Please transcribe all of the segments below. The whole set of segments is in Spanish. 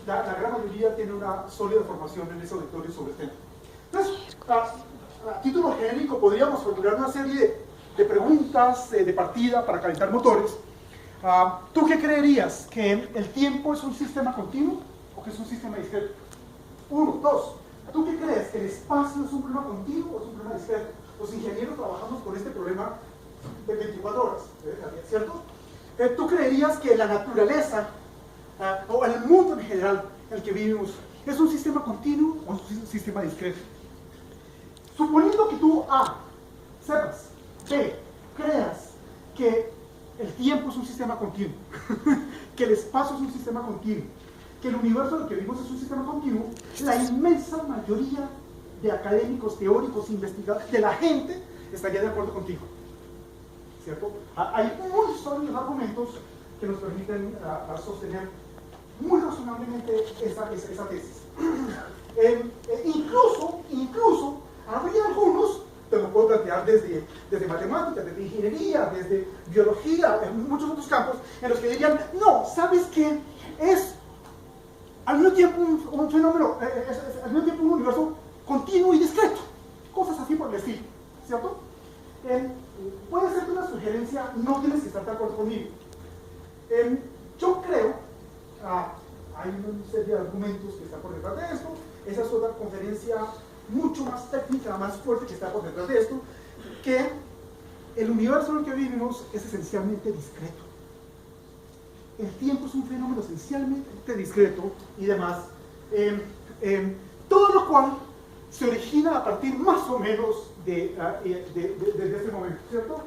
la gran mayoría tiene una sólida formación en ese auditorio sobre el tema. Entonces, a título genérico, podríamos formular una serie de preguntas de partida para calentar motores. ¿Tú qué creerías? ¿Que el tiempo es un sistema continuo o que es un sistema discreto? Uno, dos. ¿Tú qué crees? ¿Que el espacio es un problema continuo o es un problema discreto? Los ingenieros trabajamos con este problema de 24 horas, ¿cierto? ¿Tú creerías que la naturaleza o el mundo en general en el que vivimos es un sistema continuo o es un sistema discreto? Suponiendo que tú A, sepas, B, creas que el tiempo es un sistema continuo, que el espacio es un sistema continuo, que el universo en el que vivimos es un sistema continuo, la inmensa mayoría de académicos, teóricos, investigadores, de la gente, estaría de acuerdo contigo, ¿cierto? Hay muy sólidos argumentos que nos permiten sostener muy razonablemente esa tesis. Incluso, habría algunos, te lo puedo plantear desde matemáticas, desde ingeniería, desde biología, en muchos otros campos, en los que dirían, no, ¿sabes qué? Es al mismo tiempo un fenómeno, al mismo tiempo un universo continuo y discreto, cosas así por el estilo, ¿cierto? Puede ser una sugerencia, no tienes que estar de acuerdo conmigo. Yo creo, hay una serie de argumentos que están por detrás de esto, esa es otra conferencia mucho más técnica, más fuerte que está por detrás de esto, que el universo en el que vivimos es esencialmente discreto. El tiempo es un fenómeno esencialmente discreto y demás, todo lo cual se origina a partir más o menos de este momento, ¿cierto?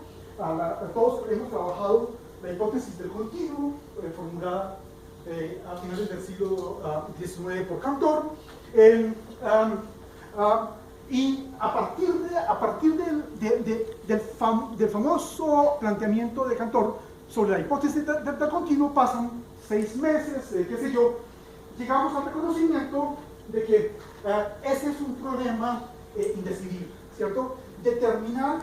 Todos hemos trabajado la hipótesis del continuo, formulada a finales del siglo XIX por Cantor, y a partir del famoso planteamiento de Cantor sobre la hipótesis del continuo, pasan 6 meses, qué sé yo, llegamos al reconocimiento de que ese es un problema indecidible, ¿cierto? Determinar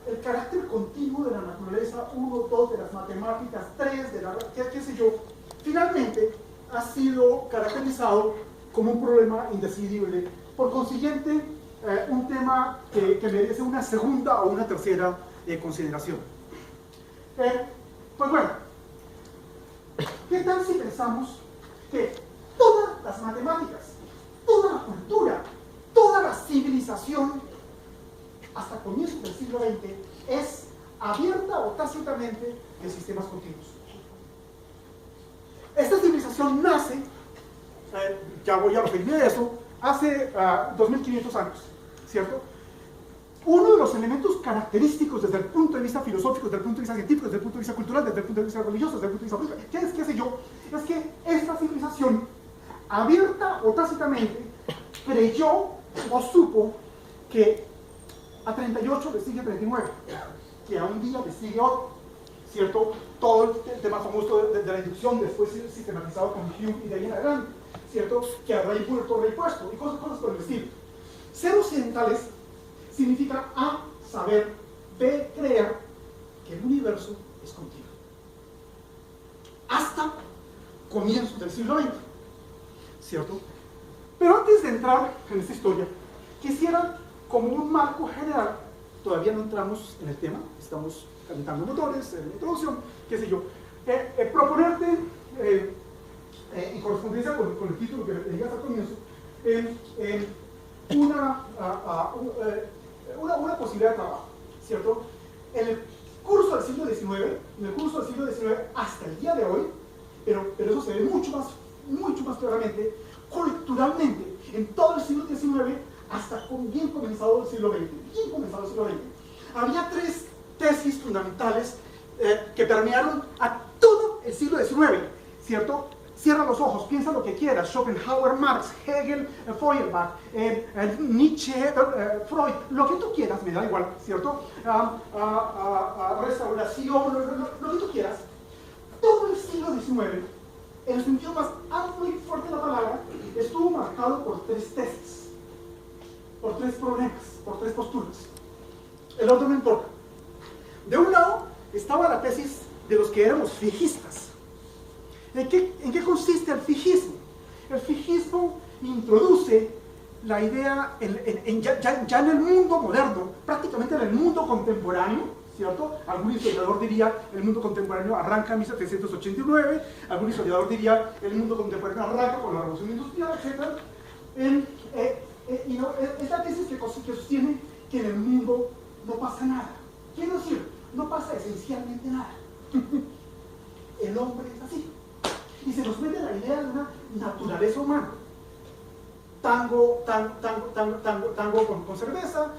el carácter continuo de la naturaleza, 1, 2 de las matemáticas, 3 de la, qué sé yo, finalmente ha sido caracterizado como un problema indecidible. Por consiguiente, un tema que merece una segunda o una tercera consideración. Pues bueno, ¿qué tal si pensamos que todas las matemáticas, toda la cultura, toda la civilización, hasta comienzos del siglo XX, es abierta o tácitamente de sistemas continuos? Esta civilización nace, ya voy a referirme a eso, hace 2500 años, ¿cierto? Uno de los elementos característicos desde el punto de vista filosófico, desde el punto de vista científico, desde el punto de vista cultural, desde el punto de vista religioso, desde el punto de vista qué sé yo, es que esta civilización, abierta o tácitamente, creyó o supo que a 38 le sigue 39, que a un día le sigue otro, ¿cierto? Todo el tema famoso de la inducción, después sistematizado con Hume y de ahí en adelante, ¿cierto? Que a rey muerto, rey puesto, y cosas por el estilo. Ser occidentales significa A, saber, B, creer que el universo es continuo. Hasta comienzos del siglo XX, ¿cierto? Pero antes de entrar en esta historia, quisiera, como un marco general, todavía no entramos en el tema, estamos calentando motores, en la introducción, qué sé yo, proponerte, en correspondencia con el título que leías al comienzo, una posibilidad de trabajo, ¿cierto? En el curso del siglo XIX, hasta el día de hoy, pero eso se ve mucho más claramente, culturalmente, en todo el siglo XIX, hasta bien comenzado el siglo XX, había 3 tesis fundamentales que permearon a todo el siglo XIX, ¿cierto? Cierra los ojos, piensa lo que quieras, Schopenhauer, Marx, Hegel, Feuerbach, Nietzsche, Freud, lo que tú quieras, me da igual, ¿cierto? Restauración, lo que tú quieras. Todo el siglo XIX, en el sentido más amplio y fuerte de la palabra, estuvo marcado por 3 tesis, por 3 problemas, por 3 posturas. El orden no importa. De un lado estaba la tesis de los que éramos fijístas. ¿En qué consiste el fijismo? El fijismo introduce la idea ya en el mundo moderno, prácticamente en el mundo contemporáneo, ¿cierto? Algún historiador diría el mundo contemporáneo arranca en 1789, algún historiador diría el mundo contemporáneo arranca con la Revolución Industrial, etc. Esta tesis que sostiene que en el mundo no pasa nada. Quiero decir, no pasa esencialmente nada. El hombre es así. Y se nos vende la idea de una naturaleza humana. Tango con cerveza,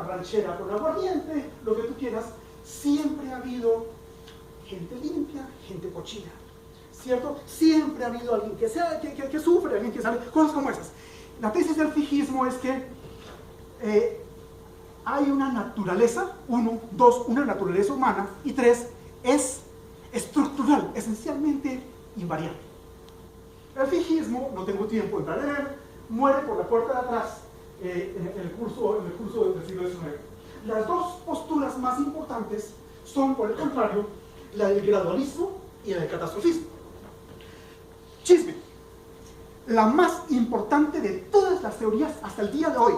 ranchera con aguardiente, lo que tú quieras. Siempre ha habido gente limpia, gente cochina, ¿cierto? Siempre ha habido alguien que sufre, alguien que sale, cosas como esas. La tesis del fijismo es que hay una naturaleza, una naturaleza humana, y 3, es estructural, esencialmente invariable. El fijismo, no tengo tiempo de leer, muere por la puerta de atrás en el curso del siglo XIX. Las dos posturas más importantes son, por el contrario, la del gradualismo y la del catastrofismo. Chisme. La más importante de todas las teorías hasta el día de hoy,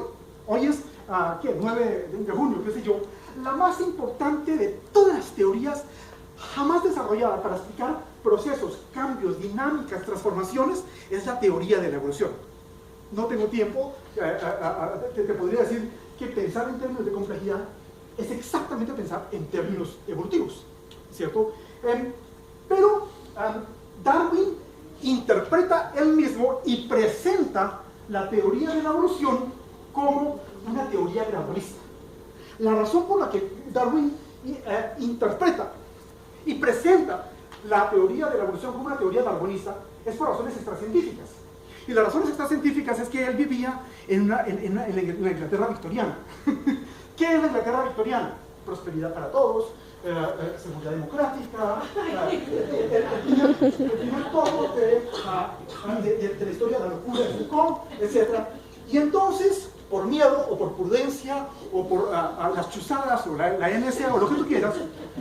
hoy es 9 de junio, qué sé yo, la más importante de todas las teorías jamás desarrollada para explicar procesos, cambios, dinámicas, transformaciones, es la teoría de la evolución. No tengo tiempo, te podría decir que pensar en términos de complejidad es exactamente pensar en términos evolutivos, ¿cierto? Pero Darwin interpreta él mismo y presenta la teoría de la evolución como una teoría gradualista. La razón por la que Darwin interpreta y presenta la teoría de la evolución como una teoría darwinista es por razones extracientíficas. Y las razones extracientíficas es que él vivía en la Inglaterra victoriana. ¿Qué es la Inglaterra victoriana? Prosperidad para todos, seguridad democrática, el primer tomo de la historia de la locura de Foucault, etc. Y entonces, por miedo o por prudencia o por las chuzadas o la NSA o lo que tú quieras,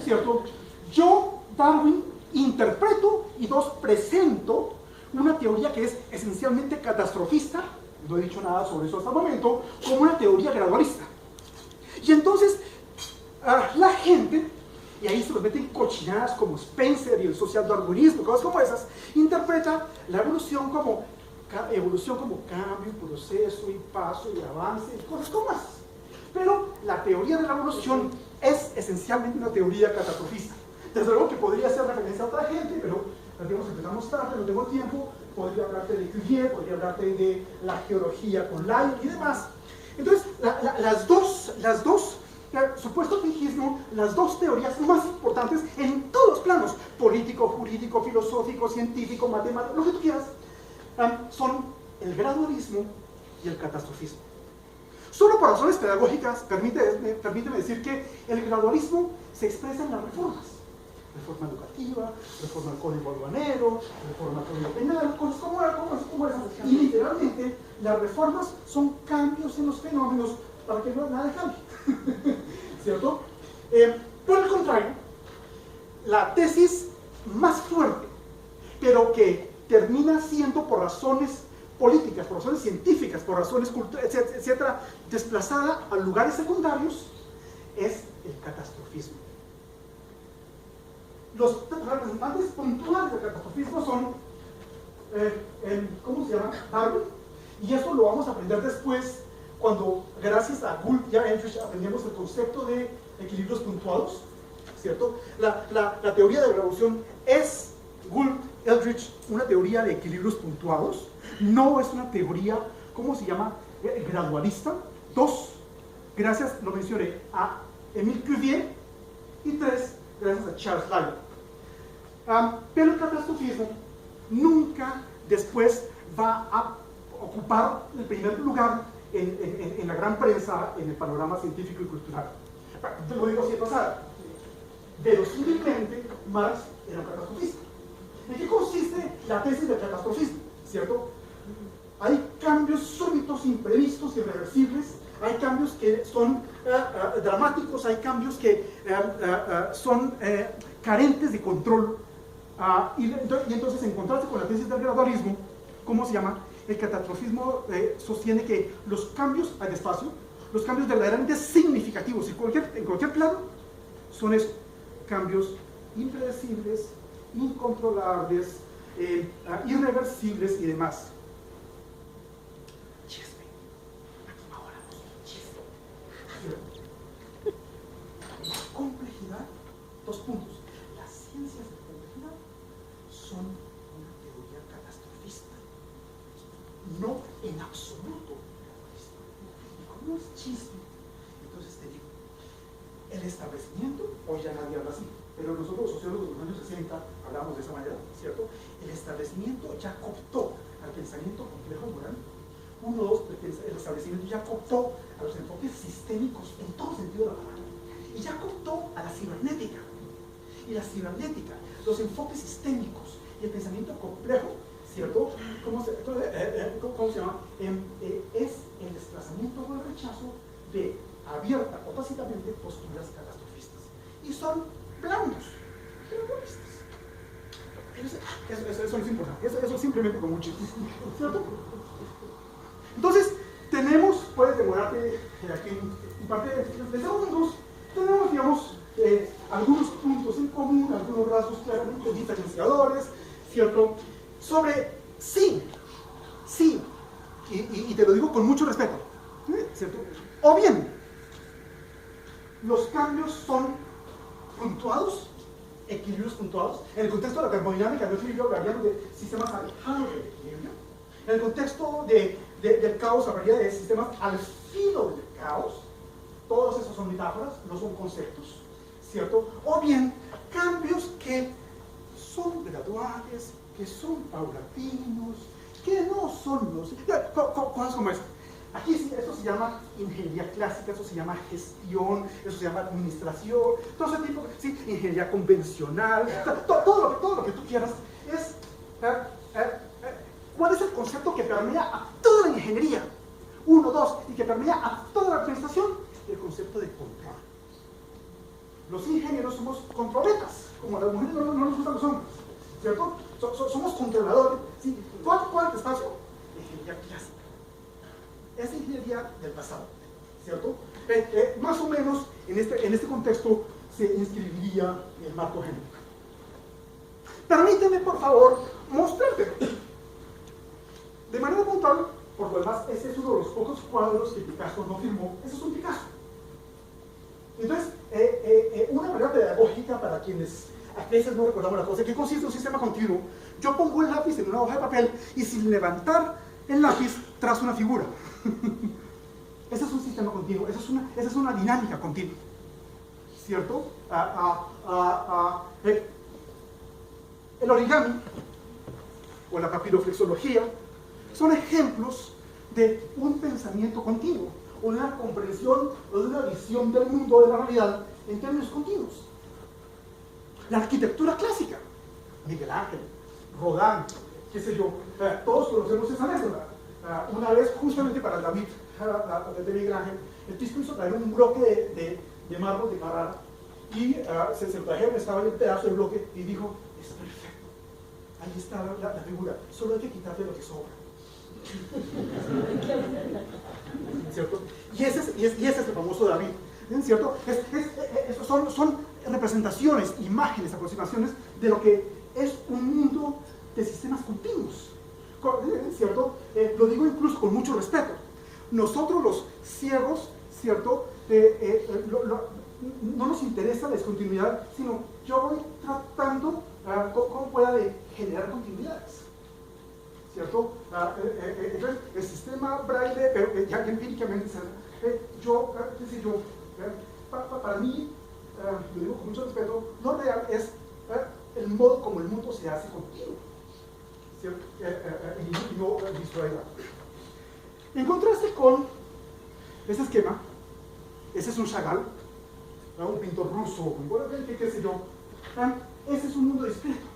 ¿cierto? Yo, Darwin, interpreto y presento una teoría que es esencialmente catastrofista, no he dicho nada sobre eso hasta el momento, como una teoría gradualista. Y entonces, la gente, y ahí se nos meten cochinadas como Spencer y el social darwinismo, cosas como esas, interpreta la evolución como cambio, proceso y paso y avance, y cosas como esas. Pero la teoría de la evolución es esencialmente una teoría catastrofista. Desde luego que podría hacer referencia a otra gente, pero digamos, empezamos tarde, no tengo tiempo, podría hablarte de Cuvier, podría hablarte de la geología con Lyell y demás. Entonces, las dos supuesto fijismo, las dos teorías más importantes en todos los planos, político, jurídico, filosófico, científico, matemático, lo que tú quieras, son el gradualismo y el catastrofismo. Solo por razones pedagógicas, permíteme decir que el gradualismo se expresa en las reformas. Reforma educativa, reforma del código aduanero, reforma del código penal, cosas como esas. Y literalmente, las reformas son cambios en los fenómenos para que nada cambie. ¿Cierto? Por el contrario, la tesis más fuerte, pero que termina siendo por razones políticas, por razones científicas, por razones culturales, etcétera, desplazada a lugares secundarios, es el catastrofismo. Los representantes puntuales del catastrofismo son, ¿cómo se llama? Darwin, y eso lo vamos a aprender después cuando, gracias a Gould y a Eldridge, aprendemos el concepto de equilibrios puntuados, ¿cierto? La teoría de la evolución es, Gould, Eldridge, una teoría de equilibrios puntuados, no es una teoría, ¿cómo se llama? Gradualista. 2, gracias, lo mencioné, a Émile Cuvier, y 3, gracias a Charles Lyell. Pero el catastrofismo nunca después va a ocupar el primer lugar en la gran prensa, en el panorama científico y cultural. Te lo digo así de pasada. Verosímilmente, Marx era un catastrofista. ¿En qué consiste la tesis del catastrofismo? ¿Cierto? Hay cambios súbitos, imprevistos, irreversibles, hay cambios que son dramáticos, hay cambios que son carentes de control Y entonces, en contraste con la tesis del gradualismo, ¿cómo se llama? El catastrofismo sostiene que los cambios al espacio, los cambios verdaderamente significativos en cualquier plano, son eso, cambios impredecibles, incontrolables, irreversibles y demás. Chisme. Ahora chisme. Complejidad, 2 puntos. Las ciencias de complejidad son una teoría catastrofista, no en absoluto. Y como es chisme, entonces te digo, el establecimiento, hoy ya nadie habla así, pero nosotros los sociólogos de los años 60 hablamos de esa manera, ¿cierto? El establecimiento ya cooptó al pensamiento complejo moral. 1, 2, el establecimiento ya cooptó a los enfoques sistémicos en todo sentido de la palabra. Y ya cooptó a la cibernética. Y la cibernética, los enfoques sistémicos y el pensamiento complejo, ¿cierto? ¿Cómo se llama? Es el desplazamiento o el rechazo de abierta o tácitamente posturas catastrofistas. Y son blandos, pero realistas. Eso no es importante, eso simplemente como un chiste, ¿cierto? Entonces, puedes demorarte aquí en parte de segundos, tenemos, digamos, algunos puntos en común, algunos rasgos claramente diferenciadores, ¿cierto? Sobre sí, y te lo digo con mucho respeto, ¿cierto? O bien, los cambios son puntuados, equilibrios puntuados. En el contexto de la termodinámica del equilibrio hablaríamos de sistemas alejados del equilibrio. En el contexto del caos hablaría de sistemas al filo del caos. Todos esos son metáforas, no son conceptos, ¿cierto? O bien, cambios que son graduales, que son paulatinos, que no son los... Cosas como esta. Aquí eso se llama ingeniería clásica, eso se llama gestión, eso se llama administración, todo ese tipo, sí, ingeniería convencional, todo lo que tú quieras es... ¿Cuál es el concepto que permea a toda la ingeniería? 1, 2, y que permea a toda la administración, el concepto de control. Los ingenieros somos controletas, como a las mujeres no nos gustan los hombres, ¿cierto? Somos controladores, ¿sí? ¿Cuál es el espacio? La ingeniería clásica. Es ingeniería del pasado, ¿cierto? Más o menos en este contexto se inscribiría el marco genérico. Permíteme, por favor, mostrarte. De manera puntual, por lo demás, ese es uno de los pocos cuadros que Picasso no firmó. Ese es un Picasso. Entonces, una manera pedagógica para quienes a veces no recordamos la cosa, ¿qué consiste un sistema continuo? Yo pongo el lápiz en una hoja de papel y sin levantar el lápiz trazo una figura. Ese es un sistema continuo, esa es una dinámica continua, ¿cierto? El origami o la papiroflexología son ejemplos de un pensamiento continuo, o de una comprensión o de una visión del mundo, de la realidad, en términos continuos. La arquitectura clásica, Miguel Ángel, Rodin, qué sé yo, todos conocemos esa anécdota. Una vez, justamente para David de Miguel Ángel, el tipo hizo traer un bloque de mármol de Carrara y se lo trajeron, estaba en el pedazo del bloque y dijo, es perfecto, ahí está la figura, solo hay que quitarle lo que sobra. ¿Cierto? Y ese es el famoso David, ¿cierto? Son representaciones, imágenes, aproximaciones de lo que es un mundo de sistemas continuos, ¿cierto? Lo digo incluso con mucho respeto. Nosotros los ciegos, ¿cierto? No nos interesa la discontinuidad, sino yo voy tratando cómo pueda de generar continuidades, ¿cierto? Entonces, el sistema Braille, pero ya empíricamente, para mí, lo digo con mucho respeto, lo real es el modo como el mundo se hace continuo, ¿cierto? Y no visualizar. En contraste con ese esquema, ese es un Chagall, un pintor ruso, qué sé yo, ese es un mundo discreto,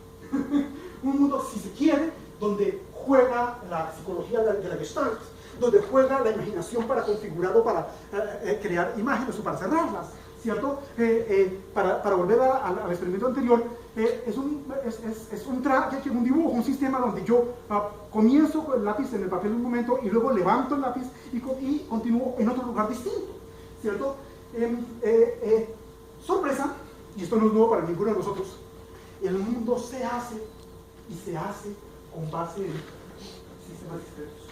un mundo, si se quiere, donde juega la psicología de la Gestalt, donde juega la imaginación para configurar o para crear imágenes o para cerrarlas, ¿cierto? Para volver al experimento anterior, es un dibujo, un sistema donde yo comienzo con el lápiz en el papel un momento y luego levanto el lápiz y continúo en otro lugar distinto, ¿cierto? Sorpresa, y esto no es nuevo para ninguno de nosotros, el mundo se hace y se hace con base en sistemas discretos,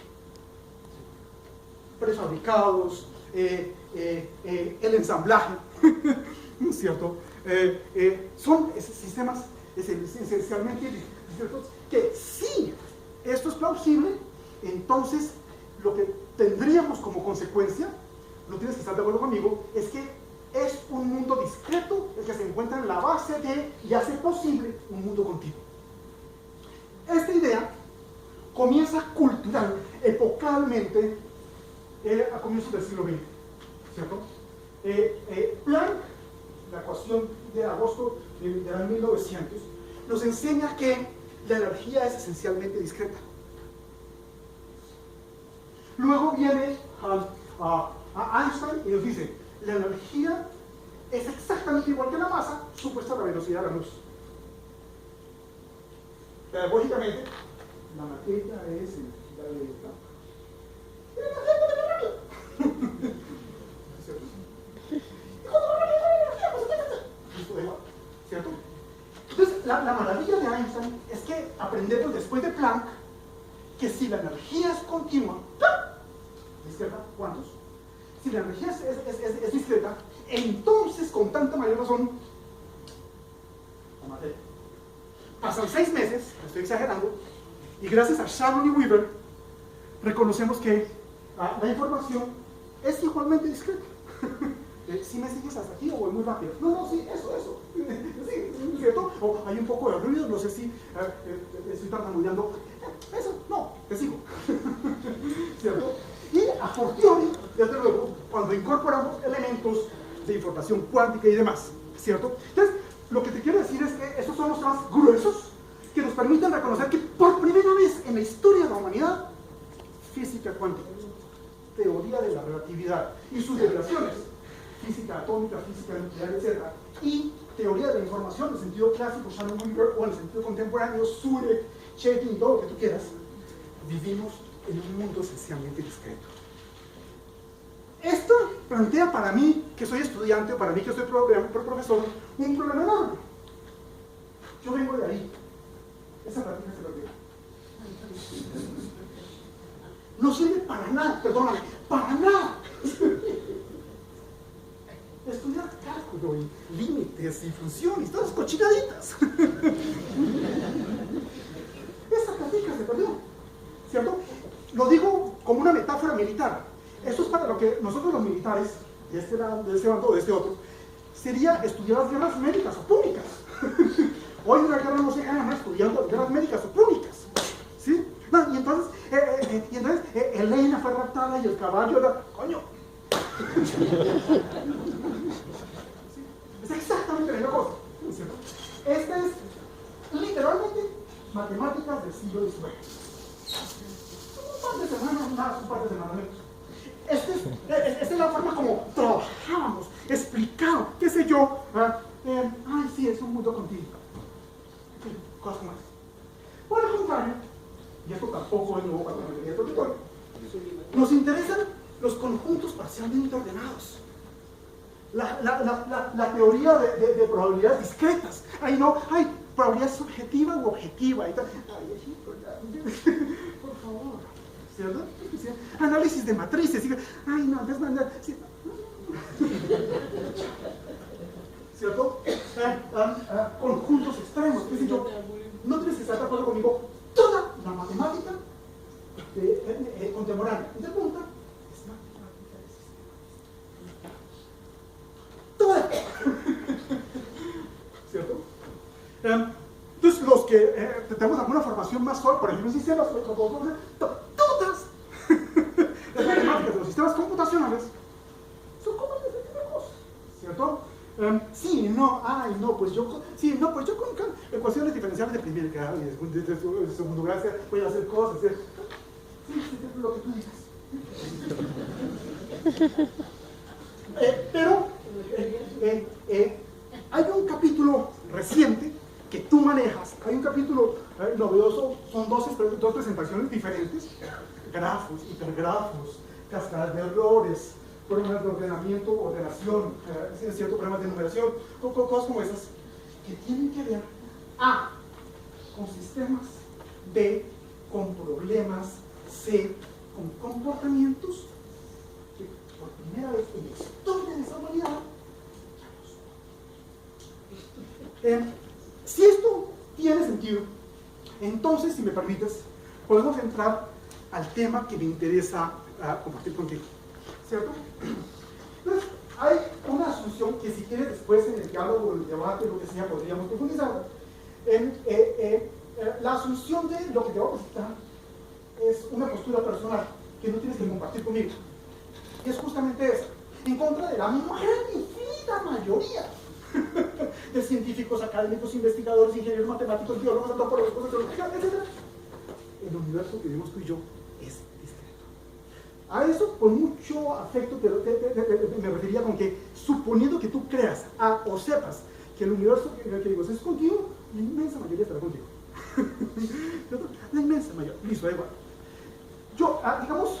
prefabricados, el ensamblaje, ¿cierto? Son sistemas esencialmente discretos que si esto es plausible, entonces lo que tendríamos como consecuencia, no tienes que estar de acuerdo conmigo, es que es un mundo discreto el que se encuentra en la base de y hace posible un mundo continuo. Esta idea comienza cultural, epocalmente, a comienzos del siglo XX, ¿cierto? Planck, la ecuación de agosto del año 1900, nos enseña que la energía es esencialmente discreta. Luego viene Einstein y nos dice, la energía es exactamente igual que la masa, supuesta a la velocidad de la luz. Pedagógicamente, la materia es energía de Planck. Y la energía es muy rápido. Y cuando va rápido la energía, pues esto da igual, ¿cierto? Entonces, la maravilla de Einstein es que aprendemos después de Planck que si la energía es continua, discreta, ¿cuántos? Si la energía es discreta, entonces con tanta mayor razón, la materia. Pasan 6 meses, estoy exagerando, y gracias a Shannon y Weaver, reconocemos que la información es igualmente discreta. Si me sigues hasta aquí o voy muy rápido. No, sí, eso. Sí, ¿cierto? O hay un poco de ruido, no sé si estoy tartamudeando. Eso, no, te sigo. ¿Cierto? Y a fortiori, desde luego, cuando incorporamos elementos de información cuántica y demás, ¿cierto? Entonces, lo que te quiero decir es que estos son los temas gruesos que nos permiten reconocer que por primera vez en la historia de la humanidad, física cuántica, teoría de la relatividad y sus derivaciones, física atómica, física nuclear, etc., y teoría de la información en el sentido clásico, Shannon Weaver, o en el sentido contemporáneo, Surek, Chaikin, todo lo que tú quieras, vivimos en un mundo esencialmente discreto. Esto plantea para mí, que soy estudiante, o para mí que soy profesor, un problema enorme. Yo vengo de ahí. Esa práctica se lo digo. No sirve para nada, perdóname, para nada. Estudiar cálculo y límites y funciones, todas las cochinaditas. Esa práctica se perdió, ¿cierto? Lo digo como una metáfora militar. Esto es para lo que nosotros los militares, de este bando o de este otro, sería estudiar las guerras médicas o públicas. Hoy una guerra no se gana estudiando las guerras médicas o públicas. ¿Sí? No, y entonces Elena fue raptada y el caballo era... ¡Coño! ¿Sí? Es exactamente la misma cosa, ¿cierto? Esta es literalmente matemáticas del siglo XIX. Un par de semanas más, un par de semanas menos. Esta es la forma como trabajábamos, explicado, qué sé yo. Ay, sí, es un mundo continuo. Cosas más. Por el contrario, y esto tampoco es nuevo para la mayoría del auditorio, nos interesan los conjuntos parcialmente ordenados. La teoría de probabilidades discretas. Ay, no, hay probabilidad subjetiva u objetiva. Y tal. Ay, por favor. ¿Cierto? Análisis de matrices. Ay, no, desmandar. ¿Cierto? Conjuntos extremos. ¿Qué sé yo? No tienes que estar de acuerdo conmigo. Toda la matemática contemporánea y de punta es matemática de sistema. Toda. ¿Cierto? Entonces, los que tenemos alguna formación más sólida, por ejemplo, en sistemas, todas las matemáticas de los sistemas computacionales son como ese tipo de cosas, ¿cierto? Sí, no, ay, no, pues yo con ecuaciones diferenciales de primer grado y de segundo grado voy a hacer cosas, ¿sí? Sí, lo que tú dices. Pero hay un capítulo reciente que tú manejas. Hay un capítulo novedoso, son dos presentaciones diferentes, grafos, hipergrafos, cascadas de errores, problemas de ordenamiento, ordenación, ciertos problemas de numeración, cosas como esas, que tienen que ver A, con sistemas, B, con problemas, C, con comportamientos que por primera vez en la historia de esa humanidad. Si esto tiene sentido, entonces, si me permites, podemos entrar al tema que me interesa compartir contigo, ¿cierto? Entonces, hay una asunción que si quieres después en el diálogo, en el debate, lo que sea, podríamos profundizar. La asunción de lo que te voy a presentar es una postura personal que no tienes que compartir conmigo. Y es justamente esa, en contra de la magnífica mayoría de científicos, académicos, investigadores, ingenieros, matemáticos, biólogos, antropólogos, sociólogos, etc. El universo que vivimos tú y yo es discreto. A eso, con mucho afecto, me referiría con que, suponiendo que tú creas o sepas que el universo que digo es contigo, la inmensa mayoría estará contigo. La inmensa mayoría, listo, da igual. Yo, digamos,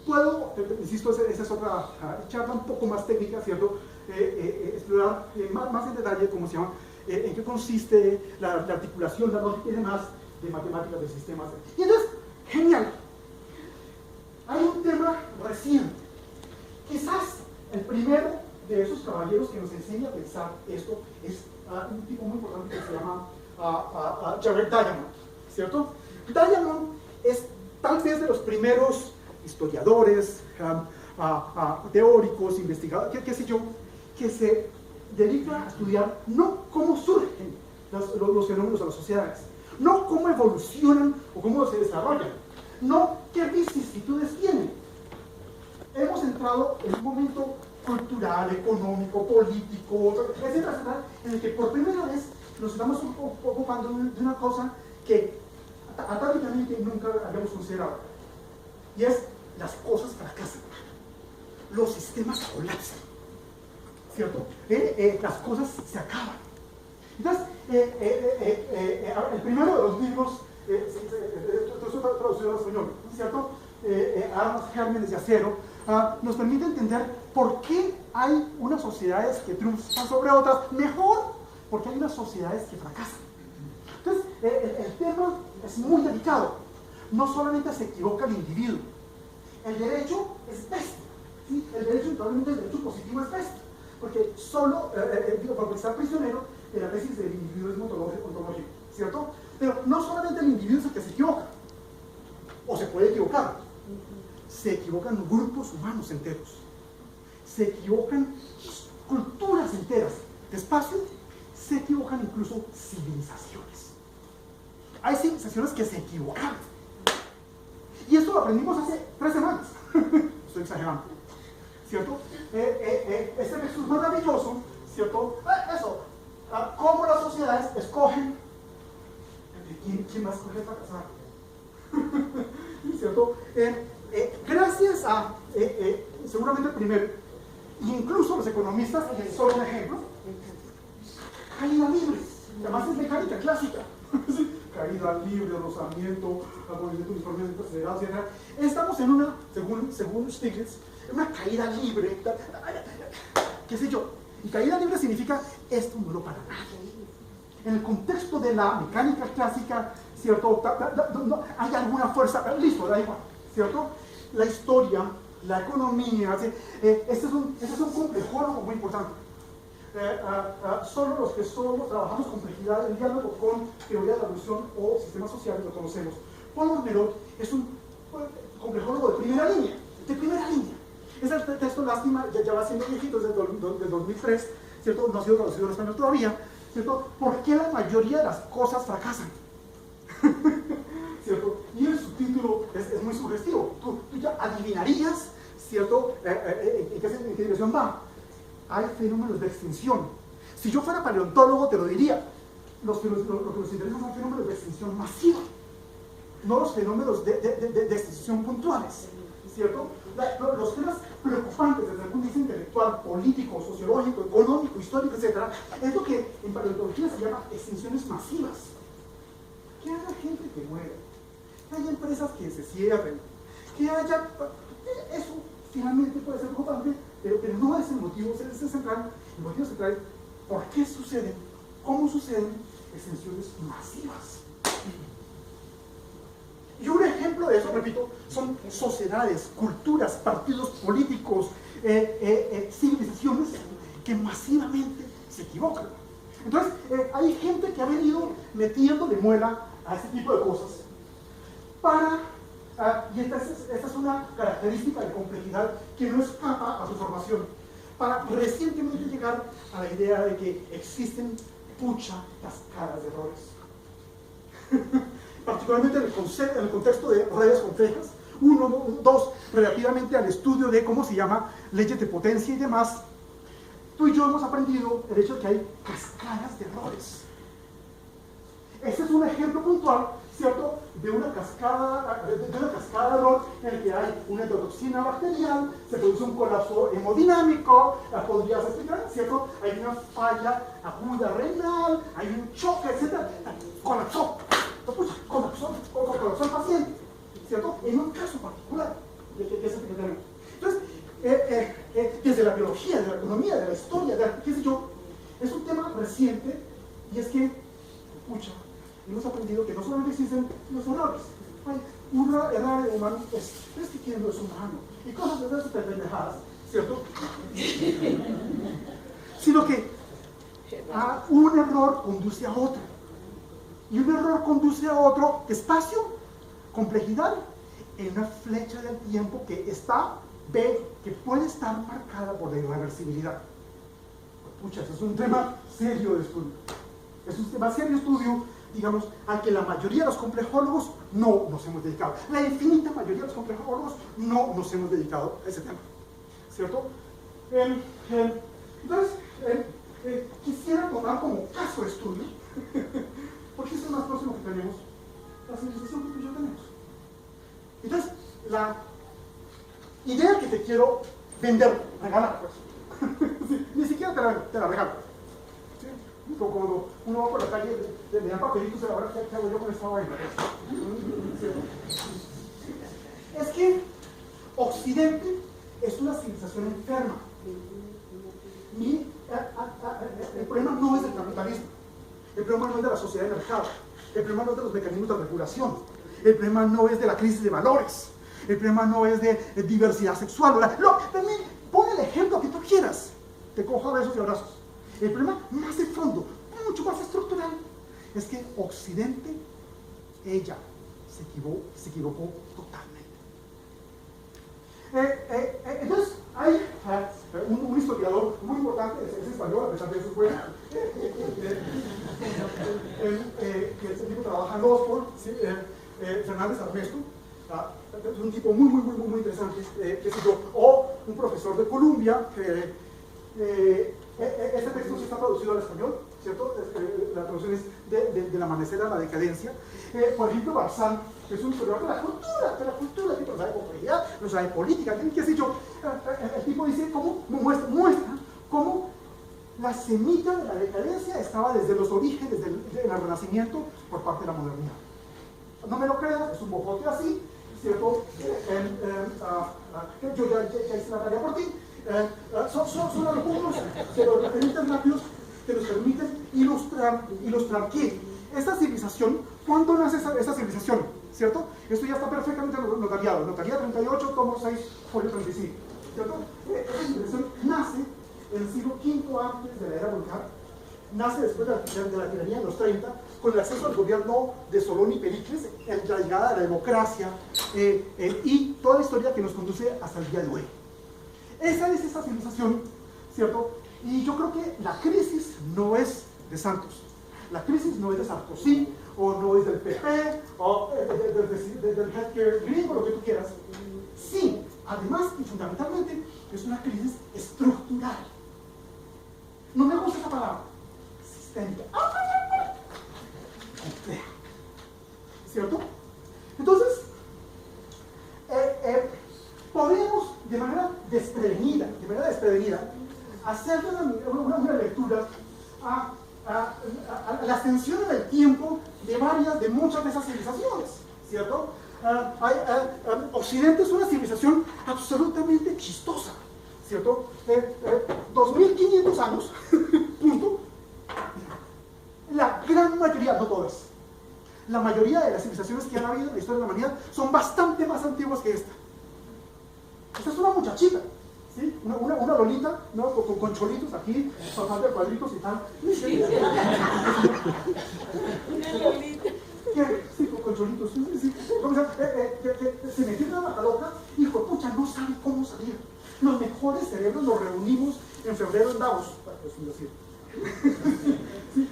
puedo, insisto, esa es otra charla un poco más técnica, ¿cierto? Explorar más en detalle cómo se llama, en qué consiste la articulación, la lógica y demás de matemáticas de sistemas. Y entonces, genial. Hay un tema reciente. Quizás el primero de esos caballeros que nos enseña a pensar esto es un tipo muy importante que se llama Jared Diamond, ¿cierto? Diamond es tal vez de los primeros historiadores, teóricos, investigadores, qué sé yo, que se dedica a estudiar no cómo surgen los fenómenos de las sociedades, no cómo evolucionan o cómo se desarrollan, no qué vicisitudes tienen. Hemos entrado en un momento cultural, económico, político, etcétera, en el que por primera vez nos estamos ocupando de una cosa que atávicamente nunca habíamos considerado, y es las cosas fracasan, los sistemas colapsan, ¿cierto? Las cosas se acaban. Entonces, el primero de los libros, esto es traducido al español, ¿cierto? Armas, gérmenes de acero, nos permite entender por qué hay unas sociedades que triunfan sobre otras, mejor, porque hay unas sociedades que fracasan. Entonces, el tema es muy delicado. No solamente se equivoca el individuo, el derecho es bestia, ¿sí? El derecho, probablemente el derecho positivo es bestia, porque solo, porque está prisionero de la tesis del individualismo ontológico, ¿cierto? Pero no solamente el individuo es el que se equivoca, o se puede equivocar, se equivocan grupos humanos enteros, se equivocan culturas enteras, despacio, se equivocan incluso civilizaciones. Hay civilizaciones que se equivocaron. Y esto lo aprendimos hace 3 semanas. Estoy exagerando, ¿cierto? Este texto es maravilloso, ¿cierto? Eso, cómo las sociedades escogen quién va a escoger fracasar. ¿Cierto? Gracias a, seguramente el primero, incluso los economistas, y es solo un ejemplo, caída libre, además es mecánica clásica. Caída libre, rozamiento, movimiento uniforme acelerado, etc. Estamos en una, según Stiglitz, una caída libre, qué sé yo. Y caída libre significa esto no lo para nadie. En el contexto de la mecánica clásica, ¿cierto? Hay alguna fuerza, listo, da igual, ¿cierto? La historia, la economía, este es un complejólogo muy importante. Solo los que trabajamos complejidad en diálogo con teoría de la evolución o sistemas sociales lo conocemos. Paul Merot es un complejólogo de primera línea, Ese texto, lástima, ya va siendo viejito, desde el 2003, ¿cierto? No ha sido traducido al español todavía, ¿cierto? ¿Por qué la mayoría de las cosas fracasan? ¿Cierto? Y el subtítulo es muy sugestivo. Tú ya adivinarías, ¿cierto? ¿En qué dirección va? Hay fenómenos de extinción. Si yo fuera paleontólogo te lo diría. Lo que nos interesa son fenómenos de extinción masiva, no los fenómenos de extinción puntuales, ¿cierto? Los temas preocupantes desde el punto de vista intelectual, político, sociológico, económico, histórico, etc., es lo que en paleontología se llama extinciones masivas. Que haya gente que muera, que haya empresas que se cierren, que haya... Eso finalmente puede ser preocupante, pero no es el motivo central. El motivo central es por qué suceden, cómo suceden extinciones masivas. Y un ejemplo de eso, repito, son sociedades, culturas, partidos políticos, civilizaciones que masivamente se equivocan. Entonces, hay gente que ha venido metiéndole muela a este tipo de cosas y esta es una característica de complejidad que no escapa a su formación, para recientemente llegar a la idea de que existen cascadas de errores. Particularmente en el contexto de redes complejas, dos, relativamente al estudio de cómo se llama leyes de potencia y demás, tú y yo hemos aprendido el hecho de que hay cascadas de errores. Ese es un ejemplo puntual, ¿cierto?, de una cascada de error en el que hay una endotoxina bacterial, se produce un colapso hemodinámico, podrías explicar, ¿cierto? Hay una falla aguda renal, hay un choque, etc. Colapsó el paciente, ¿cierto? En un caso particular, que es el que tenemos. Entonces, desde la biología, de la economía, de la historia, qué sé yo, es un tema reciente, y es que, hemos aprendido que no solamente existen los errores. Un error humano es que quien no es humano, y cosas de esas pendejadas, ¿cierto? Sino que un error conduce a otro. Y un error conduce a otro espacio, complejidad, en una flecha del tiempo que que puede estar marcada por la irreversibilidad. Ese es un tema serio de estudio. Es un tema serio de estudio, digamos, al que la mayoría de los complejólogos no nos hemos dedicado. La infinita mayoría de los complejólogos no nos hemos dedicado a ese tema, ¿cierto? Entonces, quisiera tomar como caso de estudio, porque eso es más próximo que tenemos, la civilización que tú y yo tenemos. Entonces, la idea que te quiero regalar, pues, sí, ni siquiera te la regalo. ¿Sí? Como cuando uno va por la calle, le dan papelitos y ahora ¿qué hago yo con esta vaina? Es que Occidente es una civilización enferma. Y el problema no es del capitalismo, el problema no es de la sociedad de mercado, el problema no es de los mecanismos de regulación, el problema no es de la crisis de valores, el problema no es de diversidad sexual. También pon el ejemplo que tú quieras, te cojo a besos y abrazos. El problema más de fondo, mucho más estructural, es que Occidente, ella se equivocó totalmente. Entonces, hay un historiador muy importante, es español, a pesar de eso es bueno, que este tipo trabaja en Oxford, ¿sí? Fernández Armesto, es un tipo muy interesante, o un profesor de Columbia, este texto sí está traducido al español, ¿cierto? La traducción es del amanecer a la decadencia. Por ejemplo, Barzán, que es un historiador de la cultura, que no sabe complejidad, no sabe política, qué sé yo. El tipo dice muestra cómo la semilla de la decadencia estaba desde los orígenes del Renacimiento por parte de la modernidad. No me lo creas, es un bojote así, ¿cierto? Yo ya hice la tarea por ti. Son algunos de los referentes rápidos que nos permiten ilustrar que esta civilización, ¿cuándo nace esta civilización? ¿Cierto? Esto ya está perfectamente notariado. Notaría 38, tomo 6, folio 35. ¿Cierto? Esta civilización nace en el siglo V antes de la era vulgar, nace después de la tiranía de los 30, con el acceso al gobierno de Solón y Pericles, la llegada de la democracia y toda la historia que nos conduce hasta el día de hoy. Esa es esa civilización, ¿cierto? Y yo creo que la crisis no es de Santos, la crisis no es de Sarkozy, o no es del PP, o del healthcare gringo, lo que tú quieras. Sí, además y fundamentalmente es una crisis estructural. No me gusta esa palabra, sistémica, compleja, ¿cierto? Entonces, hacerle una lectura a la extensión en el tiempo de muchas de esas civilizaciones, ¿cierto? Occidente es una civilización absolutamente chistosa, ¿cierto? 2500 años, punto. La gran mayoría, no todas, la mayoría de las civilizaciones que han habido en la historia de la humanidad son bastante más antiguas que esta. Esta es una muchachita, ¿sí? Una lolita, ¿no? Con cholitos aquí, soltando cuadritos y tal. Una lolita. Sí, con cholitos. Sí. Se metió en una vaca loca y dijo, pucha, no sabe cómo salir. Los mejores cerebros los reunimos en febrero en Davos, ¿sí?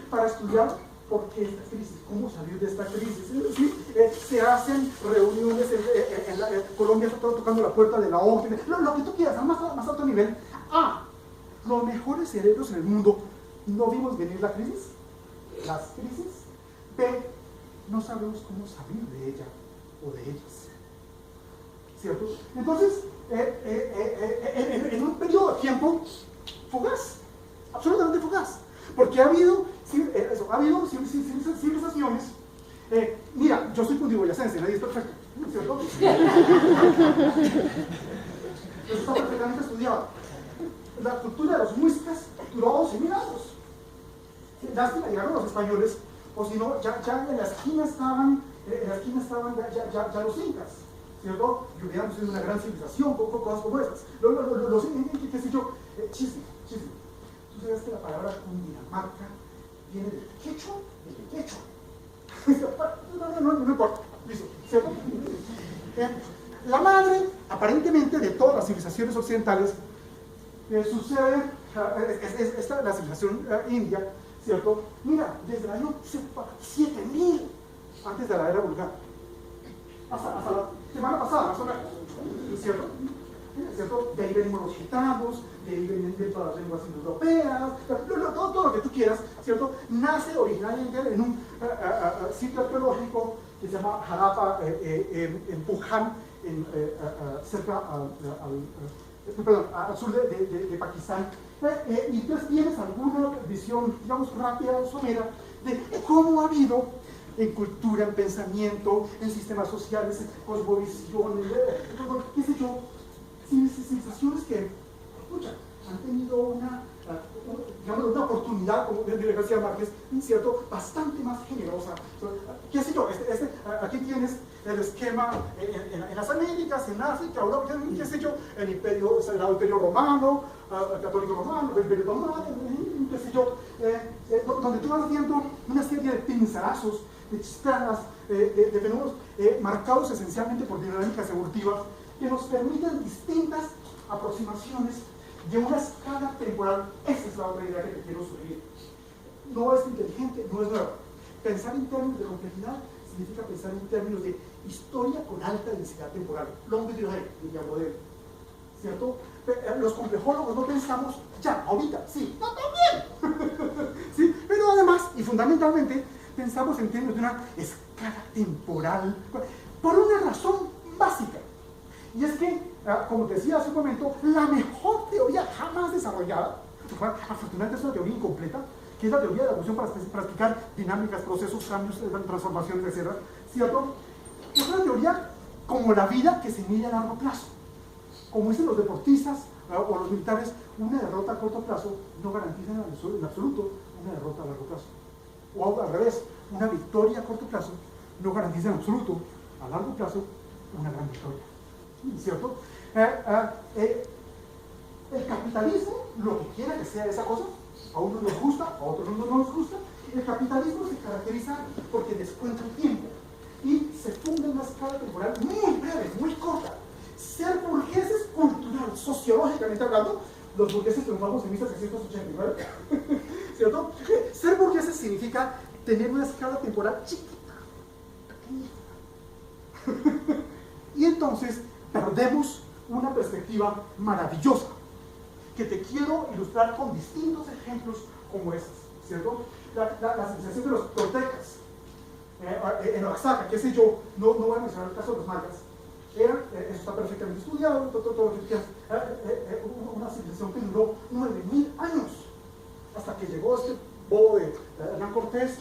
Para estudiar por qué esta crisis, cómo salir de esta crisis. ¿Sí? Se hacen reuniones en Colombia está tocando la puerta de la OCDE, lo que tú quieras, a más alto nivel. Los mejores cerebros en el mundo no vimos venir las crisis. B, no sabemos cómo salir de ella o de ellas, ¿cierto? Entonces, en un periodo de tiempo fugaz, absolutamente fugaz, porque ha habido civilizaciones. Mira, yo soy cundiboyacense, nadie es perfecto, ¿cierto? Eso está perfectamente estudiado. La cultura de los muiscas, capturados y mirados. Lástima, llegaron los españoles, o si no, ya en la esquina estaban ya los incas, ¿cierto? Y hubiéramos sido una gran civilización, cosas como esas. Qué sé yo, chisme. Tú sabes que la palabra Cundinamarca viene del quechua, no importa, listo, ¿cierto? La madre, aparentemente, de todas las civilizaciones occidentales, sucede, la civilización india, ¿cierto? Mira, desde el año 7000 antes de la era vulgar, hasta la semana pasada, más o menos, ¿cierto? De ahí venimos los gitanos, de ahí vienen todas las lenguas indoeuropeas, todo lo que tú quieras, ¿cierto? Nace originalmente en un sitio arqueológico que se llama Harappa, en Puján, cerca al sur de Pakistán. Y entonces tienes alguna visión, digamos, rápida, somera, de cómo ha habido en cultura, en pensamiento, en sistemas sociales, en cosmovisiones, qué sé yo, civilizaciones que, escucha, han tenido una oportunidad, como de García Márquez, ¿cierto?, bastante más generosa. ¿Qué sé yo? Aquí tienes el esquema en las Américas, en África, Europa, qué sé yo, el imperio romano, el católico romano, el imperio romano, qué sé yo, donde tú vas viendo una serie de pincelazos, de chispadas, de fenómenos marcados esencialmente por dinámicas evolutivas que nos permiten distintas aproximaciones de una escala temporal. Esa es la otra idea que te quiero sugerir. No es inteligente, no es nueva. Pensar en términos de complejidad significa pensar en términos de historia con alta densidad temporal. Long delay, diría Bodel, ¿cierto? Los complejólogos no pensamos ya, ahorita, sí, no, también. ¿Sí? Pero además, y fundamentalmente, pensamos en términos de una escala temporal por una razón básica. Y es que, como te decía hace un momento, la mejor teoría jamás desarrollada, afortunadamente es una teoría incompleta, que es la teoría de la evolución para explicar dinámicas, procesos, cambios, transformaciones, etc., ¿cierto? Es una teoría como la vida que se mide a largo plazo. Como dicen los deportistas o los militares, una derrota a corto plazo no garantiza en absoluto una derrota a largo plazo. O al revés, una victoria a corto plazo no garantiza en absoluto a largo plazo una gran victoria. ¿Cierto? El capitalismo, lo que quiera que sea esa cosa, a unos nos gusta, a otros no nos gusta, el capitalismo se caracteriza porque descuenta el tiempo y se funda en una escala temporal muy breve, muy corta. Ser burgueses cultural, sociológicamente hablando, los burgueses triunfamos en 1789, ¿cierto? Ser burgueses significa tener una escala temporal chiquita, pequeñita. Y entonces perdemos una perspectiva maravillosa que te quiero ilustrar con distintos ejemplos como estos, ¿cierto? La civilización de los toltecas, en Oaxaca, qué sé yo, no voy a mencionar el caso de los mayas, eso está perfectamente estudiado, todo lo que quieras, una civilización que duró 9000 años, hasta que llegó este bobo de Hernán Cortés,